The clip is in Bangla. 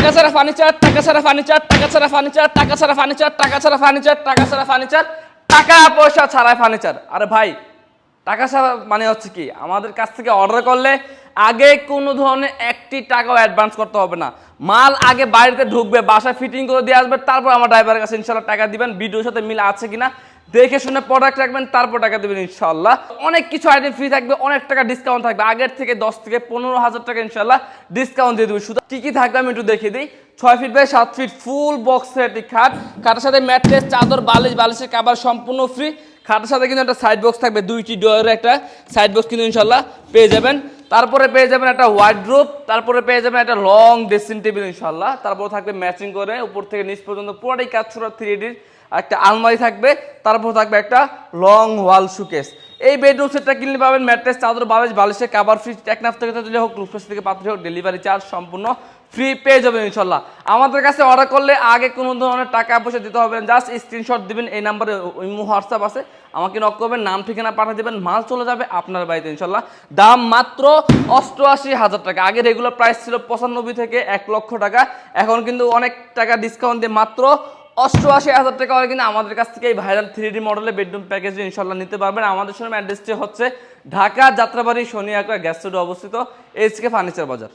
টাকা ছাড়া ফার্নিচার, টাকা ছাড়া ফার্নিচার, টাকা ছাড়া ফার্নিচার, টাকা ছাড়া ফার্নিচার, টাকা ছাড়া ফার্নিচার, টাকা ছাড়া ফার্নিচার, টাকা পয়সা ছাড়াই ফার্নিচার। আরে ভাই, টাকা ছাড়া মানে হচ্ছে কি, আমাদের কাছ থেকে অর্ডার করলে আগে কোনো ধরনের একটি টাকাও অ্যাডভান্স করতে হবে না। মাল আগে বাড়িতে ঢুকবে, বাসায় ফিটিং করে দিয়ে আসবে, তারপর আমার ড্রাইভারের কাছে ইনশাল্লাহ টাকা দিবেন। ভিডিওর সাথে মিল আছে কিনা দেখে শুনে প্রোডাক্ট রাখবেন, তারপর টাকা দেবেন ইনশাল্লাহ। অনেক কিছু আইটেম ফ্রি থাকবে, অনেক টাকা ডিসকাউন্ট থাকবে, আগের থেকে 10 থেকে 15,000 টাকা ইনশাল্লাহ ডিসকাউন্ট দিয়ে দেবে। শুধু কি কি থাকবে আমি একটু দেখিয়ে দিই। 6 feet by 7 feet full box set খাট, খাটের সাথে ম্যাট্রেস, চাদর, বালিশ, বালিশের কভার সম্পূর্ণ ফ্রি। খাটের সাথে কিন্তু একটা সাইড বক্স থাকবে, 2টি ডোরের একটা সাইড বক্স কিন্তু ইনশাল্লাহ পেয়ে যাবেন। তারপরে পেয়ে যাবেন একটা ওয়ার্ডরোব, তারপরে পেয়ে যাবেন একটা লং ড্রেসিং টেবিল ইনশাল্লাহ। তারপর থাকবে ম্যাচিং করে উপর থেকে নিচ পর্যন্ত পুরোটাই কাজ করা 3Dর একটা আলমারি থাকবে। তারপর থাকবে একটা লং ওয়াল শোকেস। এই বেডরুম সেটটা কিনলে পাবেন ম্যাট্রেস, চাদর, বালিশ, বালিশের কভার ফ্রি। টেকনাফ থেকে দিলে হোক, রূপসা থেকে পাত্রে হোক, ডেলিভারি চার্জ সম্পূর্ণ ফ্রি পেয়ে যাবেন ইনশাল্লাহ। আমাদের কাছে অর্ডার করলে আগে কোনো ধরনের টাকা পয়সা দিতে হবে না, জাস্ট স্ক্রিনশট দিবেন, এই নাম্বারে ইমো হোয়াটসঅ্যাপ আছে, আমাকে নক করবেন, নাম ঠিকানা পাঠিয়ে দেবেন, মাল চলে যাবে আপনার বাড়িতে ইনশাল্লাহ। দাম মাত্র 88,000 টাকা। আগে রেগুলার প্রাইস ছিল 95 থেকে 1 লক্ষ টাকা, এখন কিন্তু অনেক টাকা ডিসকাউন্ট দিয়ে মাত্র 88,000 টাকা হলে কিন্তু আমাদের কাছ থেকে এই ভাইরাল 3D মডেলের বেডরুম প্যাকেজ ইনশাল্লাহ নিতে পারবেন। আমাদের শোরুম অ্যাড্রেসটি হচ্ছে ঢাকা যাত্রাবাড়ি শনি আকরা গ্যাস রোডে অবস্থিত, এসকে ফার্নিচার বাজার।